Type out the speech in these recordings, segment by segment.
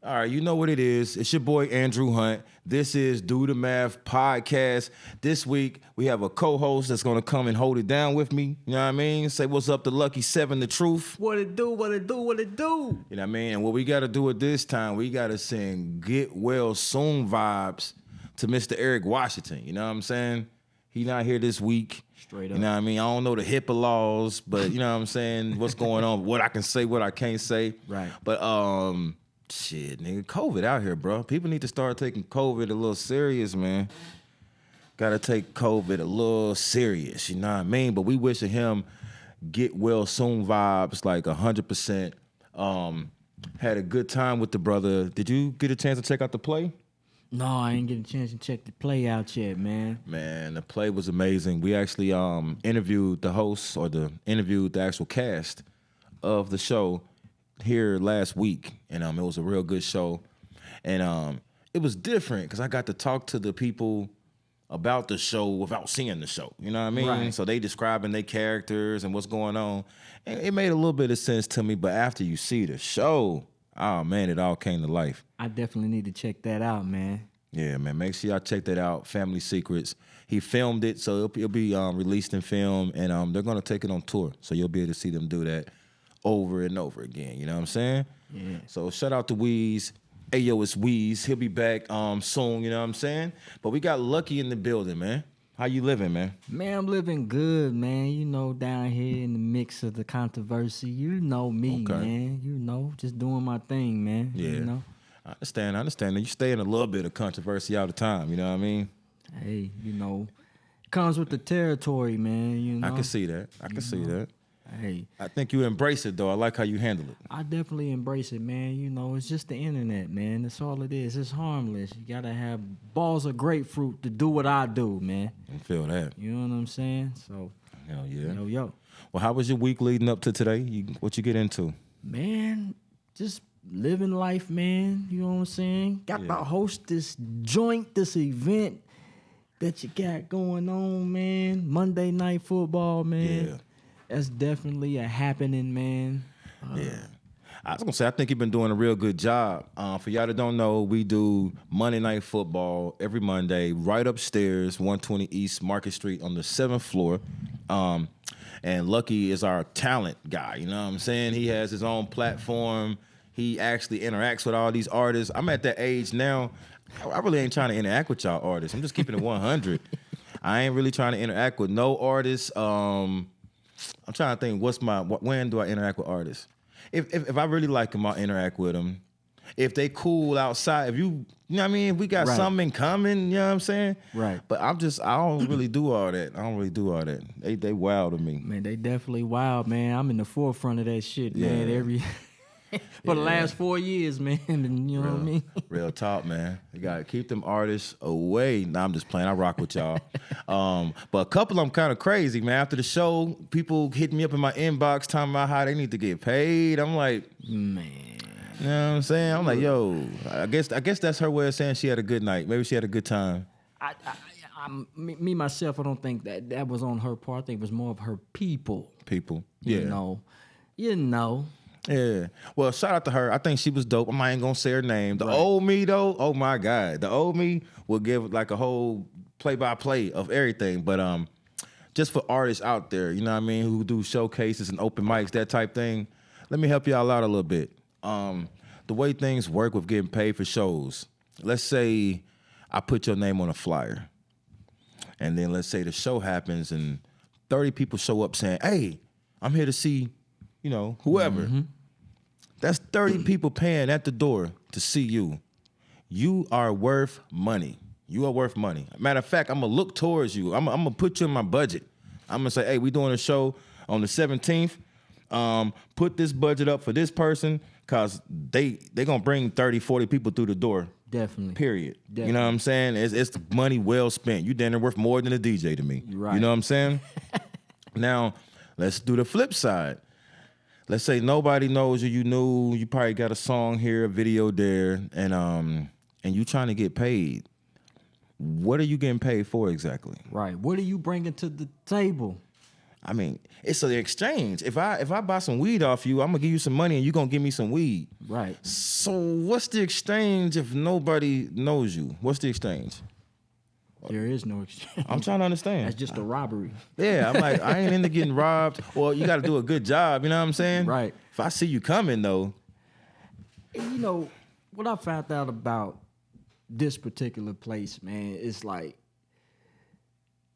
All right, you know what it is. It's your boy, Andrew Hunt. This is Do the Math Podcast. This week, we have a co-host that's going to come and hold it down with me. You know what I mean? Say what's up to Lucky 7, the truth. What it do, what it do, what it do? You know what I mean? And what we got to do at this time, we got to sing Get Well Soon vibes to Mr. Eric Washington. You know what I'm saying? He not here this week. Straight up. You know what I mean? I don't know the HIPAA laws, but you know what I'm saying? What's going on, what I can say, what I can't say. Right. But, shit, nigga, COVID out here, bro. People need to start taking COVID a little serious, man. Gotta take COVID a little serious, you know what I mean? But we wishing him get well soon vibes, like 100%. Had a good time with the brother. Did you get a chance to check out the play? No, I ain't get a chance to check the play out yet, man. Man, the play was amazing. We actually interviewed the hosts interviewed the actual cast of the show here last week, and it was a real good show, and it was different because I got to talk to the people about the show without seeing the show. You know what I mean? Right. So they describing their characters and what's going on, and it made a little bit of sense to me. But after you see the show, oh man, it all came to life. I definitely need to check that out, man. Yeah, man, make sure y'all check that out. Family Secrets. He filmed it, so it'll be released in film, and they're gonna take it on tour, so you'll be able to see them do that over and over again. You know what I'm saying? Yeah. So shout out to Weez. Hey, yo, it's Weez. He'll be back soon, you know what I'm saying? But we got Lucky in the building, man. How you living, man? Man, I'm living good, man. You know, down here in the mix of the controversy. You know me, Okay. man. You know, just doing my thing, man. Yeah. You know? I understand that you stay in a little bit of controversy all the time, you know what I mean? Hey, you know, it comes with the territory, man. You know? I can see that. I can see that. Hey, I think you embrace it, though. I like how you handle it. I definitely embrace it, man. You know, it's just the internet, man. That's all it is. It's harmless. You gotta have balls of grapefruit to do what I do, man. I feel that. You know what I'm saying? So, Hell yeah. yo. Well, how was your week leading up to today? What you get into? Man, just living life, man. You know what I'm saying? Got to host this event that you got going on, man. Monday Night Football, man. Yeah. That's definitely a happening, man. Yeah. I was going to say, I think you've been doing a real good job. For y'all that don't know, we do Monday Night Football every Monday right upstairs, 120 East Market Street on the 7th floor. And Lucky is our talent guy, you know what I'm saying? He has his own platform. He actually interacts with all these artists. I'm at that age now, I really ain't trying to interact with y'all artists. I'm just keeping it 100. I ain't really trying to interact with no artists. I'm trying to think, when do I interact with artists? If I really like them, I'll interact with them. If they cool outside, if you know what I mean, if we got something in common, you know what I'm saying? Right. But I don't really do all that. They wild to me. Man, they definitely wild, man. I'm in the forefront of that shit, man. For the last 4 years, man. And you know what I mean? Real talk, man. You gotta keep them artists away. Nah, I'm just playing. I rock with y'all. But a couple of them kind of crazy, man. After the show, people hit me up in my inbox talking about how they need to get paid. I'm like, man. You know what I'm saying? I'm like, yo, I guess that's her way of saying she had a good night. Maybe she had a good time. Me myself, I don't think that was on her part. I think it was more of her people. Yeah. You know. Yeah. Well, shout out to her. I think she was dope. I ain't gonna say her name. The old me though, oh my God. The old me will give like a whole play-by-play of everything. But just for artists out there, you know what I mean, who do showcases and open mics, that type thing, let me help y'all out a little bit. The way things work with getting paid for shows. Let's say I put your name on a flyer. And then let's say the show happens and 30 people show up saying, hey, I'm here to see, whoever. Mm-hmm. That's 30 people paying at the door to see you. You are worth money. You are worth money. Matter of fact, I'm going to look towards you. I'm going to put you in my budget. I'm going to say, hey, we doing a show on the 17th. Put this budget up for this person because they going to bring 30, 40 people through the door. Definitely. Period. Definitely. You know what I'm saying? It's money well spent. You damn near worth more than a DJ to me. Right. You know what I'm saying? Now, let's do the flip side. Let's say nobody knows you. You probably got a song here, a video there, and you trying to get paid. What are you getting paid for exactly? Right. What are you bringing to the table? I mean, it's an exchange. If I buy some weed off you, I'm gonna give you some money and you're gonna give me some weed. Right. So what's the exchange if nobody knows you? What's the exchange? There is no exchange. I'm trying to understand. That's just a robbery. Yeah, I'm like, I ain't into getting robbed. Well, you got to do a good job. You know what I'm saying? Right. If I see you coming, though. And you know, what I found out about this particular place, man, is like,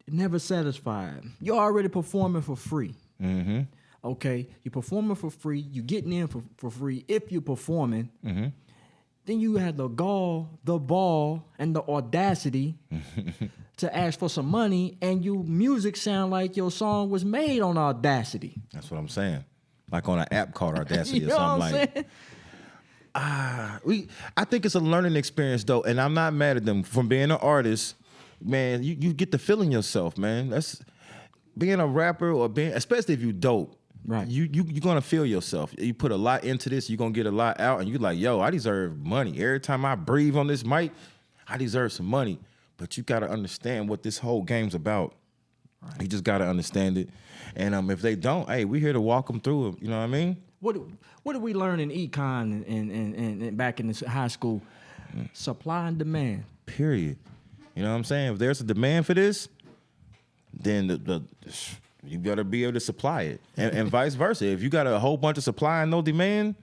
never satisfied. You're already performing for free. Mm-hmm. Okay? You're performing for free. You're getting in for free if you're performing. Mm-hmm. Then you had the gall, the ball, and the audacity to ask for some money, and your music sound like your song was made on Audacity. That's what I'm saying. Like on an app called Audacity You or know something what I'm like. I think it's a learning experience though, and I'm not mad at them from being an artist. Man, you get to feeling yourself, man. That's being a rapper or being, especially if you dope. Right. You're gonna feel yourself. You put a lot into this, you're gonna get a lot out, and you're like, yo, I deserve money. Every time I breathe on this mic, I deserve some money. But you gotta understand what this whole game's about. Right. You just gotta understand it. And if they don't, hey, we're here to walk them through it. You know what I mean? What did we learn in econ and back in high school? Supply and demand. Period. You know what I'm saying? If there's a demand for this, then you gotta be able to supply it, and vice versa. If you got a whole bunch of supply and no demand,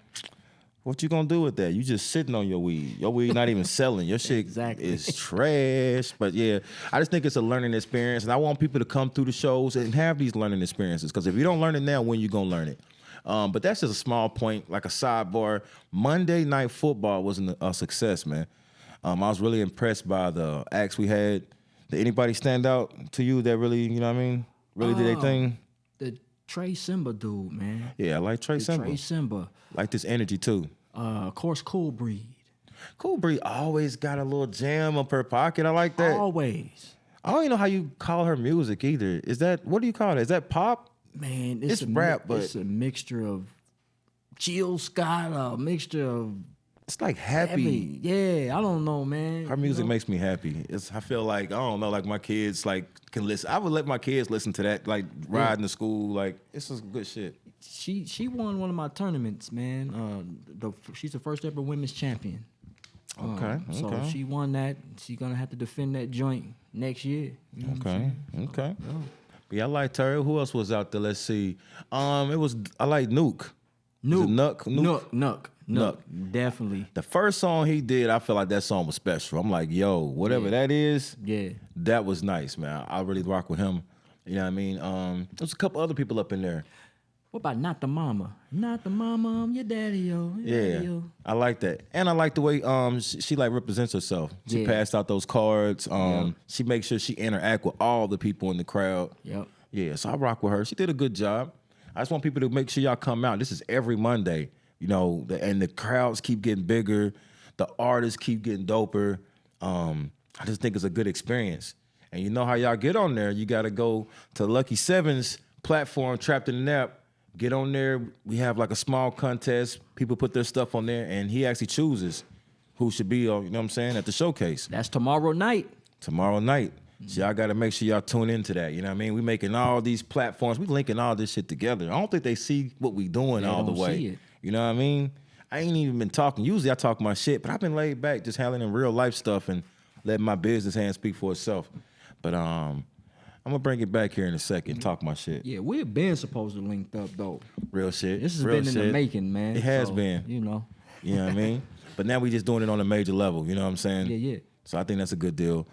what you gonna do with that? You just sitting on your weed. Your weed not even selling. Your shit is trash. But yeah, I just think it's a learning experience, and I want people to come through the shows and have these learning experiences. Because if you don't learn it now, when you gonna learn it? But that's just a small point, like a sidebar. Monday Night Football was a success, man. I was really impressed by the acts we had. Did anybody stand out to you that really, you know what I mean? Really did their thing? The Trey Simba dude, man. Yeah, I like Trey Simba. Trey Simba. Like this energy too. Of course, Cool Breed. Cool Breed always got a little jam up her pocket. I like that. Always. I don't even know how you call her music either. Is that, what do you call it? Is that pop? Man, it's rap, but it's a mixture of Jill Scott, a mixture of it's like happy. Yeah, I don't know, man. Her music makes me happy. I feel like, I don't know, like my kids like can listen. I would let my kids listen to that, like riding to school. Like it's just good shit. She won one of my tournaments, man. She's the first ever women's champion. Okay. So she won that. She's gonna have to defend that joint next year. You know okay. Yeah, I liked her. Who else was out there? Let's see. I like Nuke. Nuke. Definitely. The first song he did, I feel like that song was special. I'm like, yo, whatever that is, that was nice, man. I really rock with him. You know what I mean? There's a couple other people up in there. What about Not the Mama? Not the Mama, I'm your daddy, yo. Yeah, I like that. And I like the way she like represents herself. She passed out those cards. She makes sure she interact with all the people in the crowd. Yep. Yeah, so I rock with her. She did a good job. I just want people to make sure y'all come out. This is every Monday, you know, and the crowds keep getting bigger. The artists keep getting doper. I just think it's a good experience. And you know how y'all get on there. You got to go to Lucky Seven's platform, Trapped in the Nap. Get on there. We have like a small contest. People put their stuff on there, and he actually chooses who should be, you know what I'm saying, at the showcase. That's tomorrow night. Tomorrow night. So y'all got to make sure y'all tune into that. You know what I mean? We making all these platforms. We linking all this shit together. I don't think they see what we doing all the way. See it. You know what I mean? I ain't even been talking. Usually I talk my shit, but I've been laid back just handling real life stuff and letting my business hand speak for itself. But I'm going to bring it back here in a second, talk my shit. Yeah, we've been supposed to link up, though. Real shit. This has real been in the making, man. It has been. You know. You know what I mean? But now we just doing it on a major level. You know what I'm saying? Yeah. So I think that's a good deal.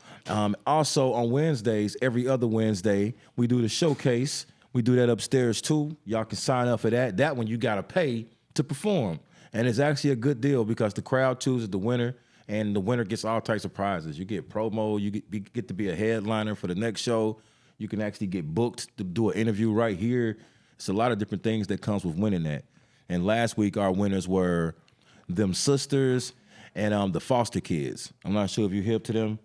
Also on Wednesdays, every other Wednesday, we do the showcase. We do that upstairs too. Y'all can sign up for that. That one you got to pay to perform. And it's actually a good deal because the crowd chooses the winner, and the winner gets all types of prizes. You get promo. You get to be a headliner for the next show. You can actually get booked to do an interview right here. It's a lot of different things that comes with winning that. And last week, our winners were Them Sisters and the Foster Kids. I'm not sure if you're hip to them.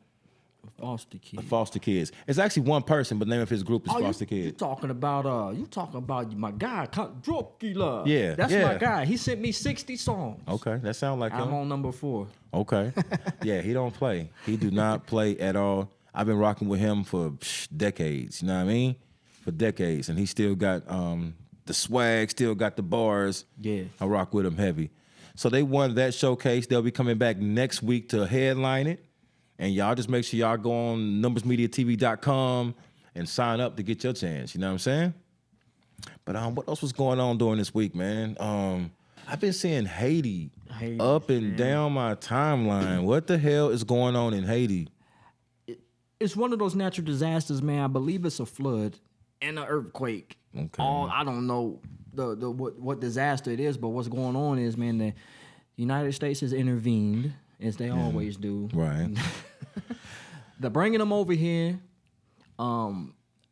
The Foster Kids. It's actually one person, but the name of his group is Foster Kids. You talking about my guy, Drop Killer. Yeah, that's my guy. He sent me 60 songs. Okay, that sounds like him. I'm on number 4. Okay, yeah, he don't play. He do not play at all. I've been rocking with him for decades. You know what I mean? for decades, and he still got the swag, still got the bars. Yeah. I rock with him heavy. So they won that showcase. They'll be coming back next week to headline it. And y'all just make sure y'all go on numbersmediatv.com and sign up to get your chance. You know what I'm saying? But what else was going on during this week, man? I've been seeing Haiti up and down my timeline. What the hell is going on in Haiti? It's one of those natural disasters, man. I believe it's a flood and an earthquake. Okay. I don't know what disaster it is, but what's going on is, man, the United States has intervened, as they always do. Right. They're bringing them over here.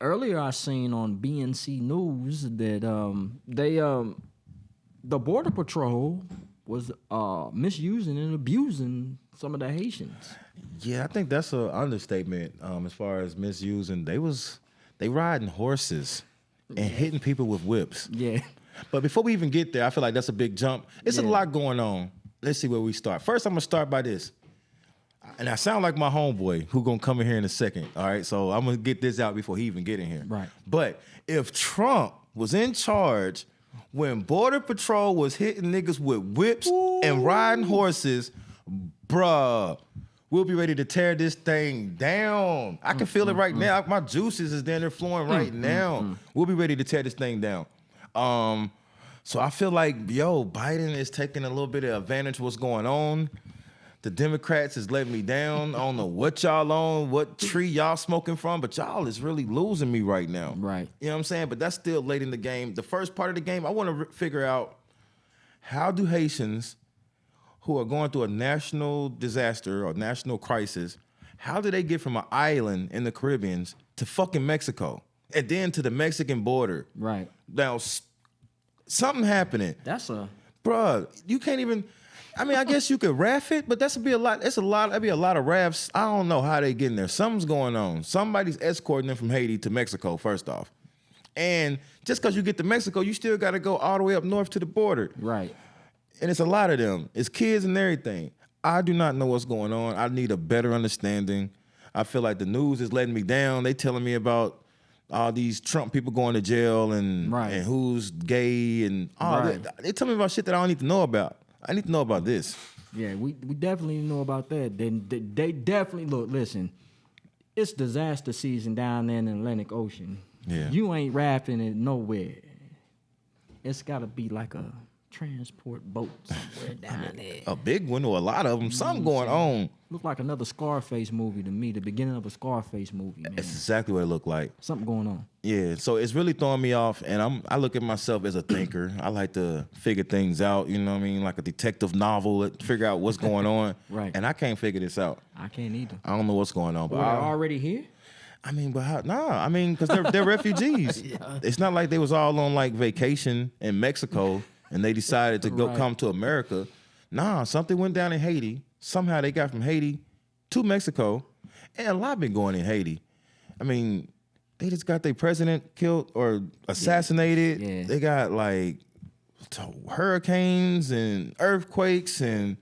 Earlier I seen on BNC News that the Border Patrol was misusing and abusing some of the Haitians. Yeah, I think that's an understatement as far as misusing. They riding horses and hitting people with whips. Yeah. But before we even get there, I feel like that's a big jump. It's a lot going on. Let's see where we start. First, I'm going to start by this. And I sound like my homeboy who going to come in here in a second. All right, so I'm going to get this out before he even get in here. Right. But if Trump was in charge when Border Patrol was hitting niggas with whips and riding horses, bruh, we'll be ready to tear this thing down. I can feel it right now. My juices is down there flowing right now. We'll be ready to tear this thing down. So I feel like, Biden is taking a little bit of advantage of what's going on. The Democrats is letting me down. I don't know what y'all on, what tree y'all smoking from, but y'all is really losing me right now. Right. You know what I'm saying? But that's still late in the game. The first part of the game, I want to figure out, how do Haitians who are going through a national disaster or national crisis, how do they get from an island in the Caribbean to fucking Mexico and then to the Mexican border? Right. Now, something happening. Bruh, you can't even... I mean, I guess you could raft it, but that'd be a lot of rafts. I don't know how they getting there. Something's going on. Somebody's escorting them from Haiti to Mexico, first off. And just because you get to Mexico, you still got to go all the way up north to the border. Right. And it's a lot of them. It's kids and everything. I do not know what's going on. I need a better understanding. I feel like the news is letting me down. They telling me about all these Trump people going to jail and who's gay and all that. They tell me about shit that I don't need to know about. I need to know about this. Yeah, we definitely know about that. They definitely, listen, it's disaster season down there in the Atlantic Ocean. Yeah. You ain't rafting it nowhere. It's got to be like a transport boat somewhere down there. A big one or a lot of them. Something going on. Look like another Scarface movie to me, the beginning of a Scarface movie, man. That's exactly what it looked like. Something going on. Yeah, so it's really throwing me off, and I look at myself as a thinker. I like to figure things out, you know what I mean? Like a detective novel, figure out what's going on. Right. And I can't figure this out. I can't either. I don't know what's going on. But they're already here? I mean, but how? Nah, I mean, because they're refugees. Yeah. It's not like they was all on like vacation in Mexico and they decided to go come to America. Nah, something went down in Haiti. Somehow they got from Haiti to Mexico, and a lot been going in Haiti. I mean, they just got their president killed or assassinated. Yeah. They got like hurricanes and earthquakes, and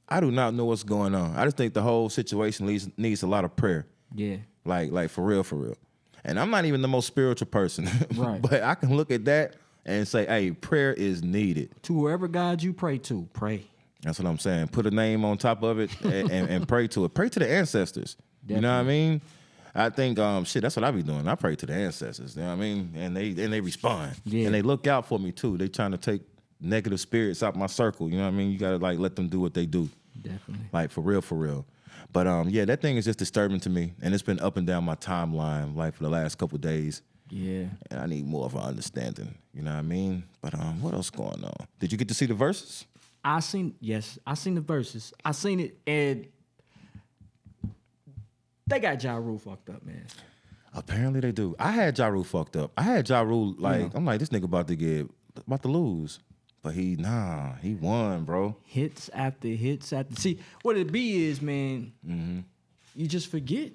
I do not know what's going on. I just think the whole situation needs a lot of prayer. Yeah. Like for real. And I'm not even the most spiritual person, right. But I can look at that and say, hey, prayer is needed. To whoever God you pray to, pray. That's what I'm saying. Put a name on top of it and pray to it. Pray to the ancestors. Definitely. You know what I mean? I think, that's what I be doing. I pray to the ancestors. You know what I mean? And they respond. Yeah. And they look out for me, too. They trying to take negative spirits out my circle. You know what I mean? You got to, let them do what they do. Definitely. Like, for real. But, that thing is just disturbing to me. And it's been up and down my timeline, for the last couple of days. Yeah. And I need more of an understanding. You know what I mean? But what else going on? Did you get to see the verses? I seen the verses. I seen it, and they got Ja Rule fucked up, man. Apparently they do. I had Ja Rule fucked up. I had Ja Rule, I'm like, this nigga about to lose. But he won, bro. Hits after hits after. See, what it be is, man, you just forget.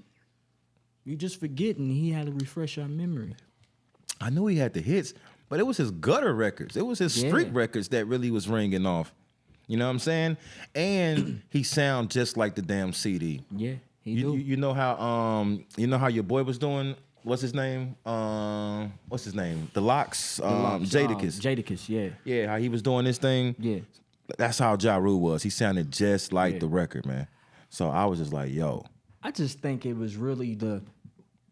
You just forget, and he had to refresh our memory. I knew he had the hits, but it was his gutter records. It was his street records that really was ringing off. You know what I'm saying? And he sound just like the damn CD. Yeah, he do. You know how your boy was doing what's his name? What's his name? The Locks, Locks, Jadakiss. Jadakiss, yeah. Yeah, how he was doing this thing. Yeah. That's how Ja Rule was. He sounded just like Yeah. the record, man. So I was just like, yo. I just think it was really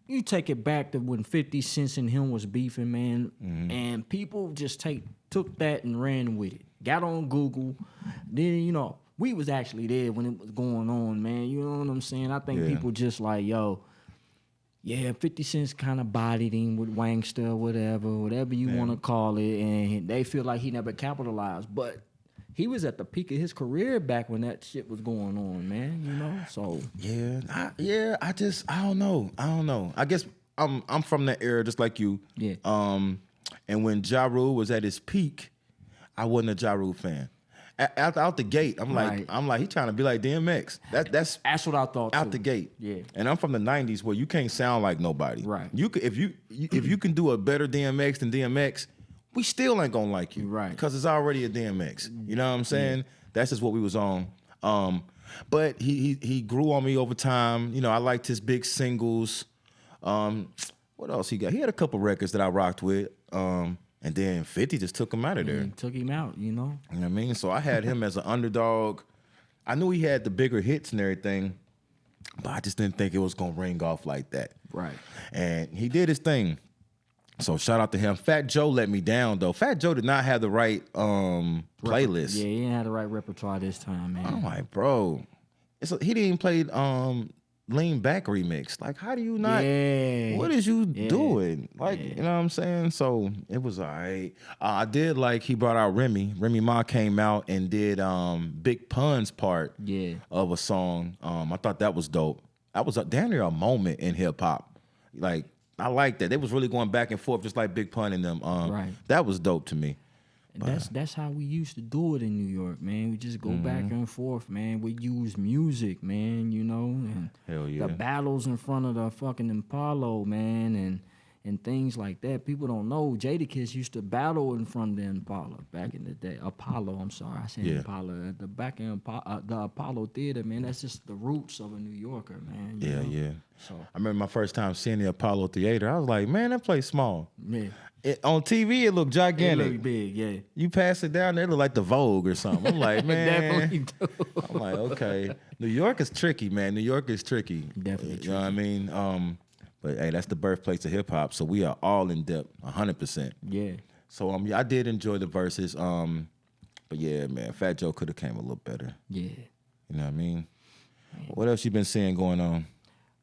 you take it back to when 50 Cent and him was beefing, man, and people just took that and ran with it. Got on Google. Then, you know, we was actually there when it was going on, man. You know what I'm saying? I think people just like, yo, yeah, 50 Cent's kind of bodied him with Wangster or whatever you want to call it, and they feel like he never capitalized. But he was at the peak of his career back when that shit was going on, man, you know? So I don't know. I guess I'm from that era just like you. Yeah. And when Ja Rule was at his peak, I wasn't a Ja Rule fan. Out the gate, I'm like, he trying to be like DMX. That's what I thought out too. the gate. Yeah. And I'm from the '90s where you can't sound like nobody. Right. You could, if you can do a better DMX than DMX, we still ain't gonna like you. Right. Because it's already a DMX. You know what I'm saying? Yeah. That's just what we was on. But he grew on me over time. You know, I liked his big singles. What else he got? He had a couple records that I rocked with. And then 50 just took him out of there. Took him out, you know? You know what I mean? So I had him as an underdog. I knew he had the bigger hits and everything, but I just didn't think it was going to ring off like that. Right. And he did his thing. So shout out to him. Fat Joe let me down, though. Fat Joe did not have the right playlist. Yeah, he didn't have the right repertoire this time, man. I'm like, bro. He didn't even play Lean Back remix. Like, how do you not? Yeah. What is you doing? Like, you know what I'm saying? So it was all right. I did like he brought out Remy. Remy Ma came out and did Big Pun's part of a song. I thought that was dope. That was damn near a moment in hip hop. Like, I like that. They was really going back and forth just like Big Pun and them. Right. That was dope to me. And that's how we used to do it in New York, man. We just go back and forth, man. We use music, man, you know, and hell yeah. the battles in front of the fucking Impala, man, and things like that. People don't know Jadakiss used to battle in front of the Impala back in the day. Apollo, I'm sorry, I said Impala. The back in the Apollo Theater, man. That's just the roots of a New Yorker, man. You know? Yeah. So I remember my first time seeing the Apollo Theater. I was like, man, that place small. Yeah. On TV, it looked gigantic. It looked big, yeah. You pass it down there, it looked like the Vogue or something. I'm like, man. Definitely do. I'm like, okay. New York is tricky, man. New York is tricky. Definitely tricky. You know what I mean? But hey, that's the birthplace of hip hop. So we are all in depth, 100%. Yeah. So I did enjoy the verses. But yeah, man, Fat Joe could have came a little better. Yeah. You know what I mean? What else you been seeing going on?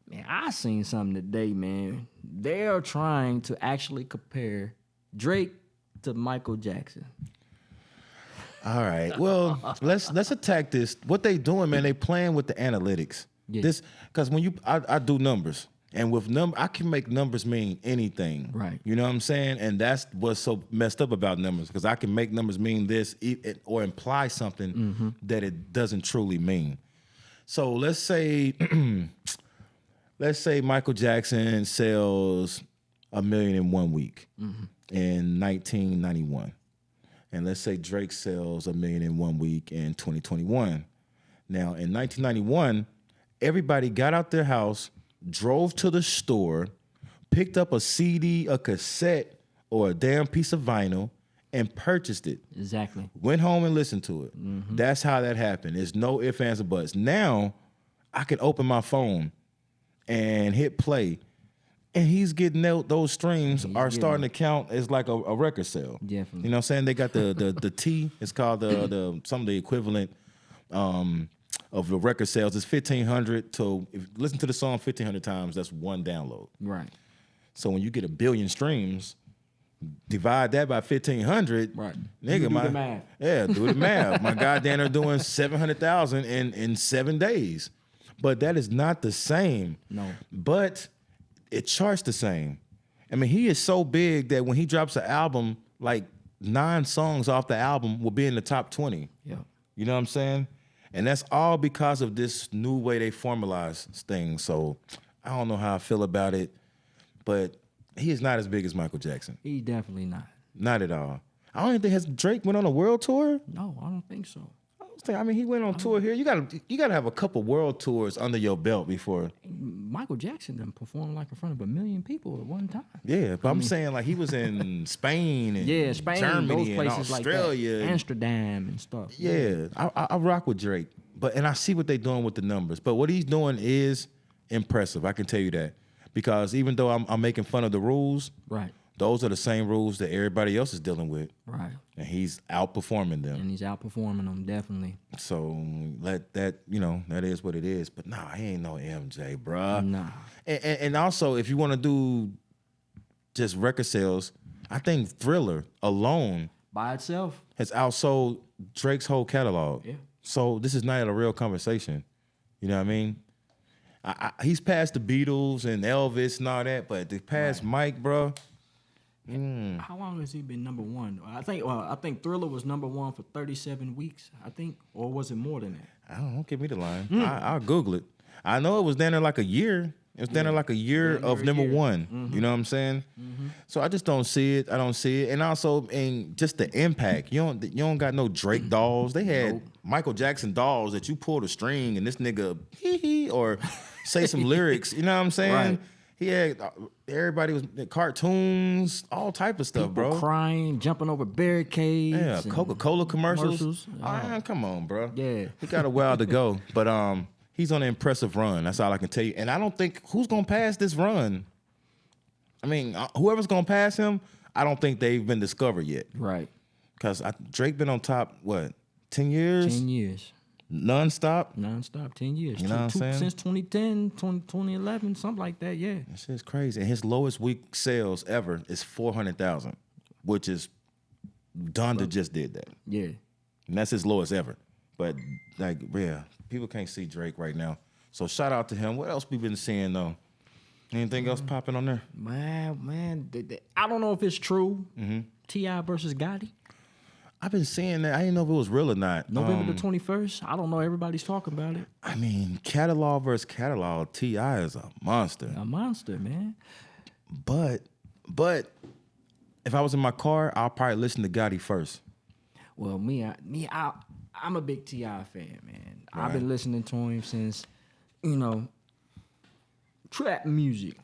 Man, I seen something today, man. They're trying to actually compare Drake to Michael Jackson. All right. Well, let's attack this. What they doing, man? They playing with the analytics. Yeah. This because when I do numbers, and with I can make numbers mean anything. Right. You know what I'm saying? And that's what's so messed up about numbers, because I can make numbers mean this or imply something that it doesn't truly mean. So let's say Michael Jackson sells 1 million in 1 week in 1991. And let's say Drake sells 1 million in 1 week in 2021. Now, in 1991, everybody got out their house, drove to the store, picked up a CD, a cassette, or a damn piece of vinyl, and purchased it. Exactly. Went home and listened to it. That's how that happened. There's no ifs, ands, or buts. Now, I can open my phone and hit play, and he's getting those streams are starting to count as like a record sale. Definitely. You know what I'm saying? They got the T. It's called some of the equivalent of the record sales. It's 1,500 to if you listen to the song 1,500 times. That's one download. Right. So when you get 1 billion streams, divide that by 1,500. Right. Nigga, do the math. Yeah, do the math. My goddamn are doing 700,000 in 7 days. But that is not the same. No. But it charts the same. I mean, he is so big that when he drops an album, like 9 songs off the album will be in the top 20. Yeah. You know what I'm saying? And that's all because of this new way they formalize things. So I don't know how I feel about it, but he is not as big as Michael Jackson. He definitely not. Not at all. I don't even think has Drake went on a world tour. No, I don't think so. I mean, he went on tour here. You gotta have a couple world tours under your belt before. Michael Jackson done performed like in front of 1 million people at one time. Yeah, but I'm saying like he was in Spain and Spain, Germany those places and Australia, like that. Amsterdam and stuff. Yeah, I rock with Drake, and I see what they're doing with the numbers. But what he's doing is impressive. I can tell you that, because even though I'm making fun of the rules, right, those are the same rules that everybody else is dealing with. Right. And he's outperforming them. And he's outperforming them, definitely. So that is what it is. But nah, he ain't no MJ, bruh. Nah. And also, if you want to do just record sales, I think Thriller alone by itself has outsold Drake's whole catalog. Yeah. So this is not a real conversation. You know what I mean? He's past the Beatles and Elvis and all that, but the past Mike, bro. How long has he been number one? I think Thriller was number one for 37 weeks, I think, or was it more than that? Don't give me the line. I'll Google it. I know it was down there like a year. It was down there like a year of number one. Mm-hmm. You know what I'm saying? Mm-hmm. So I just don't see it. I don't see it. And also, just the impact. You don't got no Drake dolls. They had Michael Jackson dolls that you pull the string and this nigga hee or say some lyrics. You know what I'm saying? Right. He had everybody was cartoons, all type of stuff, people bro. Crying, jumping over barricades. Yeah, Coca-Cola commercials. Come on, bro. Yeah, he got a while to go, but he's on an impressive run. That's all I can tell you. And I don't think who's gonna pass this run. I mean, whoever's gonna pass him, I don't think they've been discovered yet. Right. Because Drake been on top 10 years? 10 years. Non-stop, 10 years. You know what I'm saying? Since 2010, 2011, something like that, yeah. That shit's crazy. And his lowest week sales ever is 400,000, which is Donda just did that. Yeah. And that's his lowest ever. But, people can't see Drake right now. So shout out to him. What else we been seeing, though? Anything else popping on there? Man, I don't know if it's true. Mm-hmm. T.I. versus Gotti. I've been seeing that. I didn't know if it was real or not. November the 21st. I don't know. Everybody's talking about it. I mean, catalog versus catalog, T.I. is a monster. A monster, man. But if I was in my car, I'll probably listen to Gotti first. Well, I'm a big T.I. fan, man. Right. I've been listening to him since, trap music.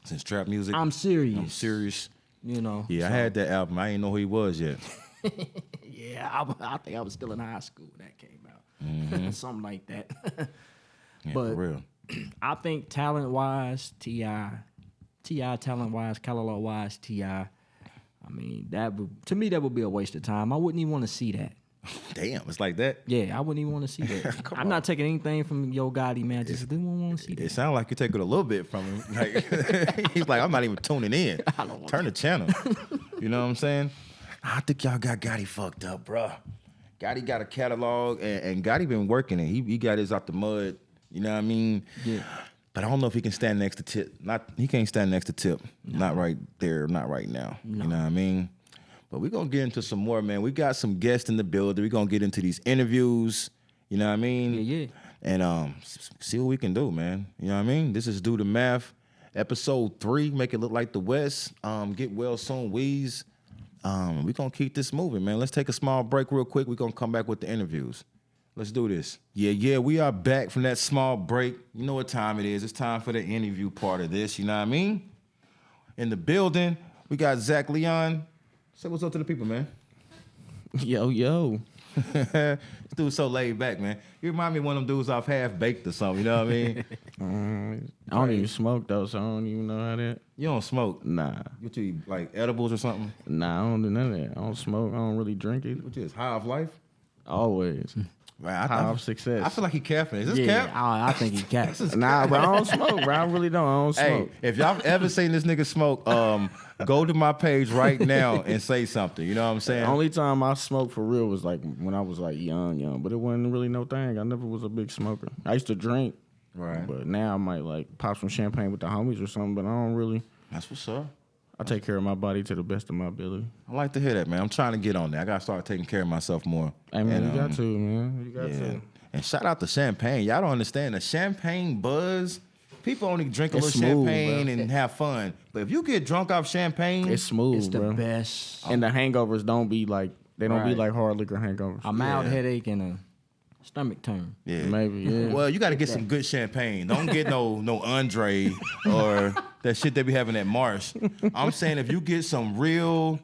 Since trap music? I'm serious. Yeah, so. I had that album. I didn't know who he was yet. Yeah, I think I was still in high school when that came out. Mm-hmm. Something like that. Yeah, but for real. I think talent-wise, T.I. talent-wise, catalog-wise, T.I. I mean, to me, that would be a waste of time. I wouldn't even want to see that. Damn, it's like that? Yeah, I wouldn't even want to see that. I'm not taking anything from Yo Gotti, man. I just didn't want to see that. It sounds like you're taking a little bit from him. Like, he's like, I'm not even tuning in. Turn the channel. You know what I'm saying? I think y'all got Gotti fucked up, bro. Gotti got a catalog, and Gotti been working it. He got his out the mud. You know what I mean? Yeah. But I don't know if he can stand next to Tip. He can't stand next to Tip. No. Not right there. Not right now. No. You know what I mean? But we're going to get into some more, man. We got some guests in the building. We're going to get into these interviews. You know what I mean? Yeah. And see what we can do, man. You know what I mean? This is Do the Math, episode 3. Make it look like the West. Get well soon, Weez. We're going to keep this moving, man. Let's take a small break real quick. We're going to come back with the interviews. Let's do this. Yeah, we are back from that small break. You know what time it is. It's time for the interview part of this, you know what I mean? In the building, we got Zachery Le'on. Say what's up to the people, man. Yo. This dude's so laid back, man. You remind me of one of them dudes off Half-Baked or something, you know what I mean? I don't even smoke, though, so I don't even know how that. You don't smoke? Nah. What you eat, like edibles or something? Nah, I don't do none of that. I don't smoke. I don't really drink either. What is high off life? Always. Right, high off success. I feel like he capping. Is this cap? I think he caps. Nah, but I don't smoke, bro. I really don't. I don't smoke. Hey, if y'all ever seen this nigga smoke, go to my page right now and say something. You know what I'm saying? The only time I smoked for real was like when I was like young, but it wasn't really no thing. I never was a big smoker. I used to drink, right? But now I might like pop some champagne with the homies or something, but I don't really. That's what's up. I take care of my body to the best of my ability. I like to hear that, man. I'm trying to get on there. I got to start taking care of myself more. Hey, man, you got to, man. You got to. And shout out to champagne. Y'all don't understand the champagne buzz. People only drink a little smooth, champagne bro. and have fun. But if you get drunk off champagne, it's smooth, it's the bro. best. And the hangovers don't be like, they don't be like hard liquor hangovers. A mild headache and a Stomach turn. Yeah. Maybe, yeah. Well, you got to get some good champagne. Don't get no Andre or that shit they be having at Marsh. I'm saying if you get some real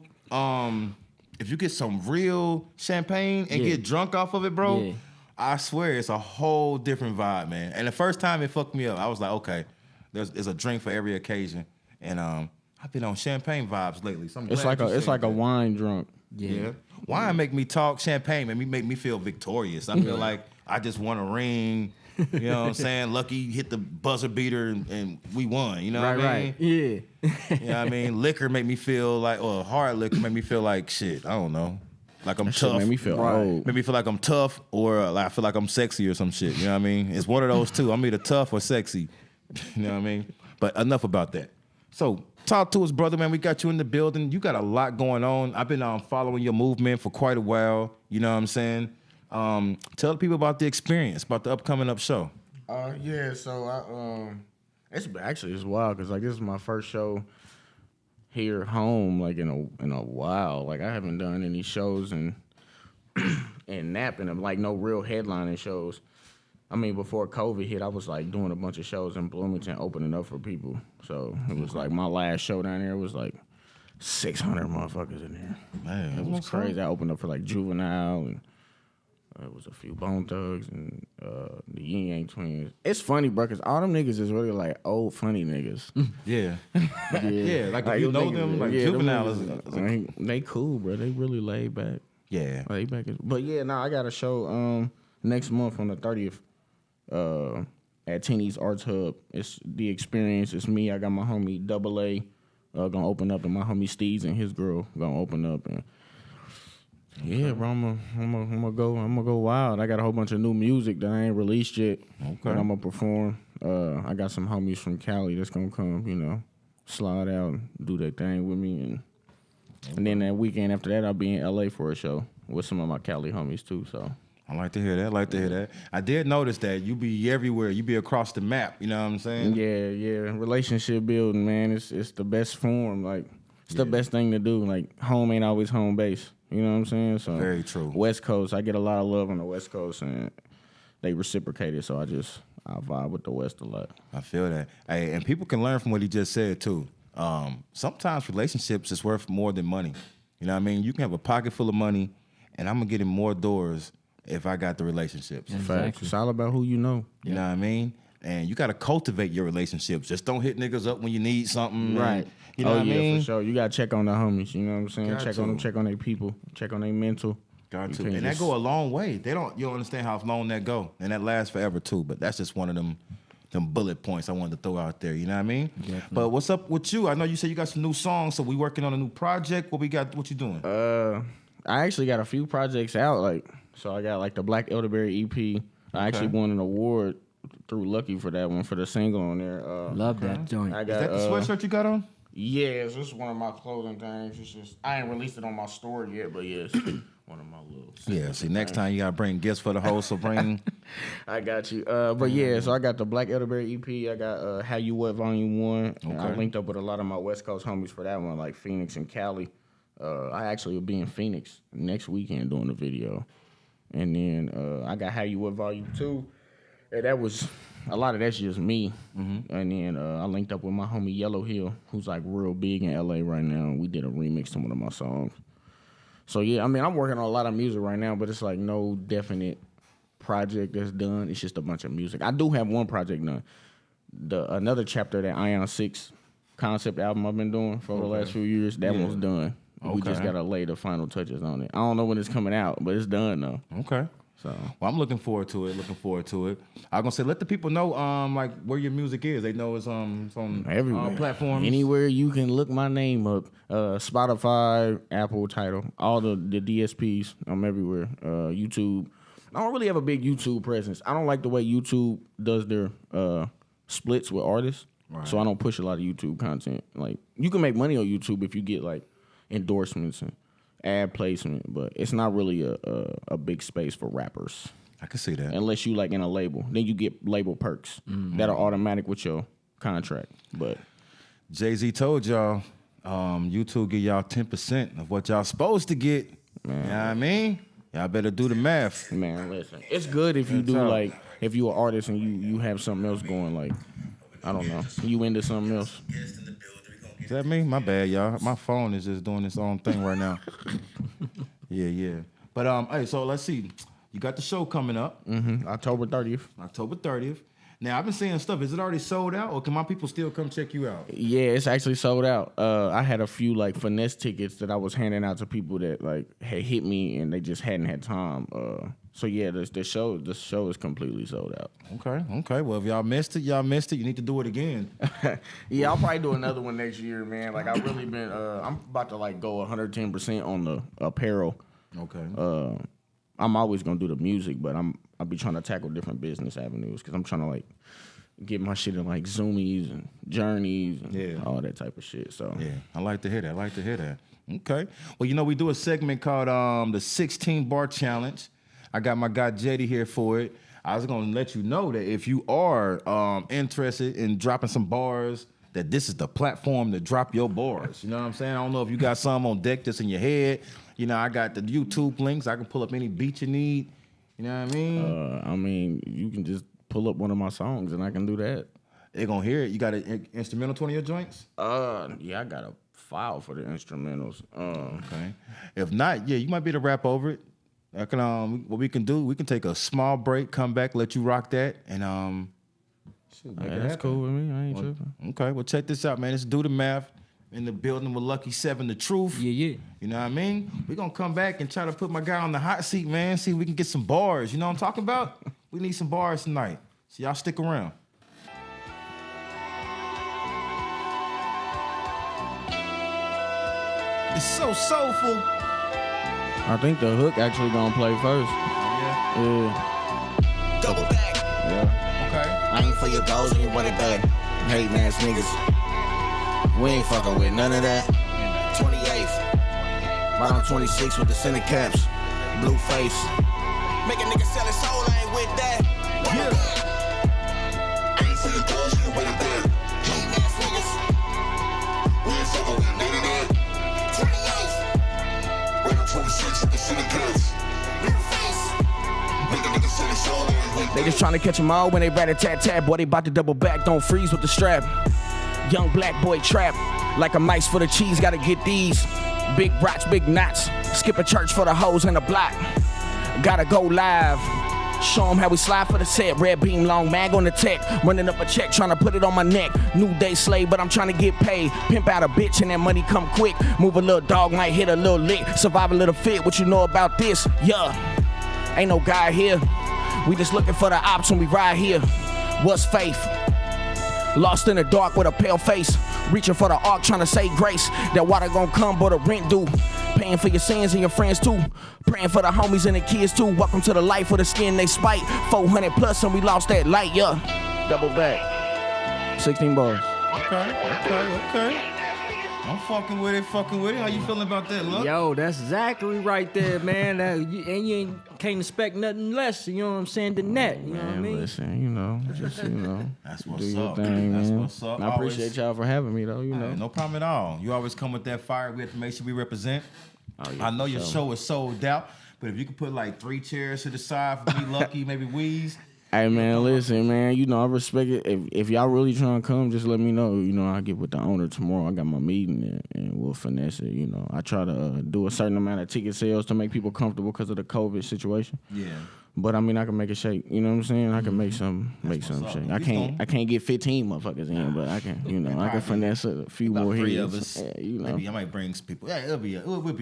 champagne and get drunk off of it, bro, I swear it's a whole different vibe, man. And the first time it fucked me up, I was like, okay, there's a drink for every occasion. And I've been on champagne vibes lately. So it's like a wine drunk. Yeah. Wine make me talk. Champagne make me feel victorious. I feel like I just won a ring. You know what I'm saying? Lucky hit the buzzer beater and we won. You know what I mean? Yeah. You know what I mean? Liquor make me feel like, or hard liquor make me feel like shit. I don't know. Like I'm tough. Made me feel old. Make me feel like I'm tough, or I feel like I'm sexy or some shit. You know what I mean? It's one of those two. I'm either tough or sexy. You know what I mean? But enough about that. So talk to us, brother, man. We got you in the building. You got a lot going on. I've been following your movement for quite a while. You know what I'm saying? Tell the people about the experience, about the upcoming show. Yeah. So it's wild because like this is my first show here home like in a while. Like I haven't done any shows and napping them like no real headlining shows. I mean, before COVID hit, I was like doing a bunch of shows in Bloomington, opening up for people. So it was like my last show down there was like 600 motherfuckers in there. Man, it was crazy. I opened up for like Juvenile and it was a few Bone Thugs and the Yin Yang Twins. It's funny, bro, because all them niggas is really like old funny niggas. Yeah. Yeah, like if you know niggas, them, like Juvenile is they cool, bro. They really laid back. Yeah. Laid back. But yeah, I got a show next month on the 30th. At Teeny's Arts Hub. It's the experience. It's me. I got my homie Double A gonna open up, and my homie Steez and his girl gonna open up. And yeah, bro, I'm gonna go wild. I got a whole bunch of new music that I ain't released yet. Okay. That I'm gonna perform. I got some homies from Cali that's gonna come, slide out and do their thing with me, and then that weekend after that I'll be in LA for a show with some of my Cali homies too. So. I like to hear that. I did notice that you be everywhere. You be across the map. You know what I'm saying? Yeah. Relationship building, man. It's the best form. Like, it's the best thing to do. Like, home ain't always home base. You know what I'm saying? So very true. West Coast, I get a lot of love on the West Coast, and they reciprocate it. So I vibe with the West a lot. I feel that. Hey, and people can learn from what he just said too. Sometimes relationships is worth more than money. You know what I mean? You can have a pocket full of money, and I'm gonna get in more doors if I got the relationships. Facts. It's all about who you know. You know what I mean? And you got to cultivate your relationships. Just don't hit niggas up when you need something. Right. You know what I mean? For sure. You got to check on the homies. You know what I'm saying? Got check to. on them, check on their people, check on their mental. Got to. And that go a long way. You don't understand how long that go. And that lasts forever too. But that's just one of them bullet points I wanted to throw out there. You know what I mean? Definitely. But what's up with you? I know you said you got some new songs, so we working on a new project. What you doing? I actually got a few projects out, so I got like the Black Elderberry EP. I actually won an award through Lucky for that one, for the single on there. Love that joint. Is that the sweatshirt you got on? Yeah, it's just one of my clothing things. It's just I ain't released it on my store yet, but yeah, it's one of my little. Yeah, see, next time you gotta bring gifts for the host, so bring. I got you. But yeah, so I got the Black Elderberry EP. I got How You What Volume 1. Okay. I linked up with a lot of my West Coast homies for that one, like Phoenix and Cali. I actually will be in Phoenix next weekend doing the video. And then I got How You What Volume 2. And that was, a lot of that's just me. Mm-hmm. And then I linked up with my homie Yellow Hill, who's like real big in LA right now. And we did a remix to one of my songs. So yeah, I mean, I'm working on a lot of music right now, but it's like no definite project that's done. It's just a bunch of music. I do have one project done. Another chapter of that Ion 6 concept album I've been doing for the last few years, that one's done. Okay. We just got to lay the final touches on it. I don't know when it's coming out, but it's done though. Okay. So, well, I'm looking forward to it. I'm gonna say, let the people know, like where your music is. They know it's on everywhere, platforms, anywhere you can look my name up. Spotify, Apple, Tidal, all the DSPs. I'm everywhere. YouTube. I don't really have a big YouTube presence. I don't like the way YouTube does their splits with artists. Right. So I don't push a lot of YouTube content. Like, you can make money on YouTube if you get like endorsements and ad placement, but it's not really a big space for rappers. I can see that. Unless you like in a label. Then you get label perks that are automatic with your contract. But Jay-Z told y'all, YouTube give y'all 10% of what y'all supposed to get. Man. You know what I mean? Y'all better do the math. Man, listen, it's good if you do like if you an artist and you have something else going. Like I don't know, you into something else. Is that me? My bad, y'all. My phone is just doing its own thing right now. Yeah. But hey, so let's see. You got the show coming up. October 30th. October 30th. Now I've been seeing stuff. Is it already sold out, or can my people still come check you out? Yeah, it's actually sold out. I had a few like finesse tickets that I was handing out to people that like had hit me and they just hadn't had time. So yeah, the show is completely sold out. Okay. Well, if y'all missed it, y'all missed it. You need to do it again. Yeah, I'll probably do another one next year, man. Like I really been. I'm about to like go 110% on the apparel. Okay. I'm always gonna do the music, but I'll be trying to tackle different business avenues because I'm trying to like get my shit in like Zoomies and Journeys and all that type of shit. So yeah, I like to hear that. Okay. Well, we do a segment called the 16 Bar Challenge. I got my guy JD here for it. I was gonna let you know that if you are interested in dropping some bars, that this is the platform to drop your bars. You know what I'm saying? I don't know if you got some on deck that's in your head. I got the YouTube links. I can pull up any beat you need. You know what I mean? You can just pull up one of my songs and I can do that. They're gonna hear it. You got an instrumental to one of your joints? Yeah, I got a file for the instrumentals. Okay. If not, you might be able to rap over it. I can what we can do, we can take a small break, come back, let you rock that, and that's cool with me. I ain't tripping. Okay, well check this out, man. Let's do the math. In the building with Lucky 7, the truth. Yeah. You know what I mean? We're going to come back and try to put my guy on the hot seat, man. See if we can get some bars. You know what I'm talking about? We need some bars tonight. So y'all stick around. It's so soulful. I think the hook actually going to play first. Yeah. Double back. Yeah. Okay. I ain't for your goals and you run it back. Hating ass niggas. We ain't fucking with none of that. 28th. Right on 26 with the center caps. Blue face. Make a nigga sell his soul, I ain't with that. Yeah. I ain't for your goals and you run it back. Hating ass niggas. We ain't fucking with none of that. 28th. Right on 26 with the center caps. Blue face. Make a nigga sell his soul, I ain't with that. They just trying to catch them all when they rat-a-tat-tat. Boy, they bout to double back, don't freeze with the strap. Young black boy trap, like a mice for the cheese, gotta get these. Big rocks, big knots, skip a church for the hoes in the block. Gotta go live, show them how we slide for the set. Red beam, long mag on the tech, running up a check, trying to put it on my neck. New day slave, but I'm trying to get paid. Pimp out a bitch and that money come quick. Move a little dog, might hit a little lick. Survive a little fit, what you know about this? Yeah, ain't no guy here. We just looking for the ops when we ride here. What's faith? Lost in the dark with a pale face. Reaching for the ark, trying to say grace. That water gon' come, but the rent due. Paying for your sins and your friends too. Praying for the homies and the kids too. Welcome to the life of the skin they spite. 400 plus and we lost that light, yeah. Double back. 16 bars. Okay. I'm fucking with it. How you feeling about that, look? Yo, that's Zachery right there, man. And you can't expect nothing less, you know what I'm saying, than that. You know what I mean? Listen, just, That's what's do your up. thing, That's man. what's up. I appreciate y'all for having me, though, No problem at all. You always come with that fire. We have to make sure we represent. I know your show is sold out, but if you could put like 3 chairs to the side for me, Lucky, maybe Weez. Hey, man, listen, man, I respect it. If y'all really trying to come, just let me know. I'll get with the owner tomorrow. I got my meeting and we'll finesse it, I try to do a certain amount of ticket sales to make people comfortable because of the COVID situation. Yeah. But I mean, I can make a shake. You know what I'm saying? I can make some shake. I can't get 15 motherfuckers in, but I can, I can finesse a few About more 3 heads. of us. Yeah, Maybe I might bring some people. Yeah, we'll be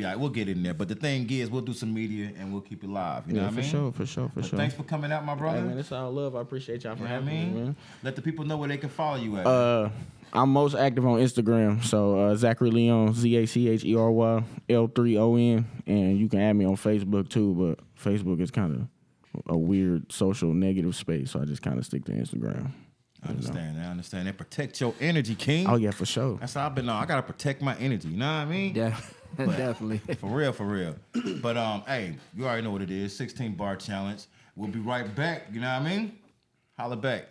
all right. We'll get in there. But the thing is, we'll do some media and we'll keep it live. You know what I mean? For sure. Thanks for coming out, my brother. Hey, man, it's all love. I appreciate y'all for having me, man. Let the people know where they can follow you at. I'm most active on Instagram, so Zachery Le'on, Zachery L3ON, and you can add me on Facebook too, but Facebook is kind of a weird social negative space, so I just kind of stick to Instagram. I understand. And protect your energy, King. Oh yeah, for sure. That's how I've been on. I gotta protect my energy. You know what I mean? Yeah, definitely. For real. But hey, you already know what it is. 16 bar challenge. We'll be right back. You know what I mean? Holla back.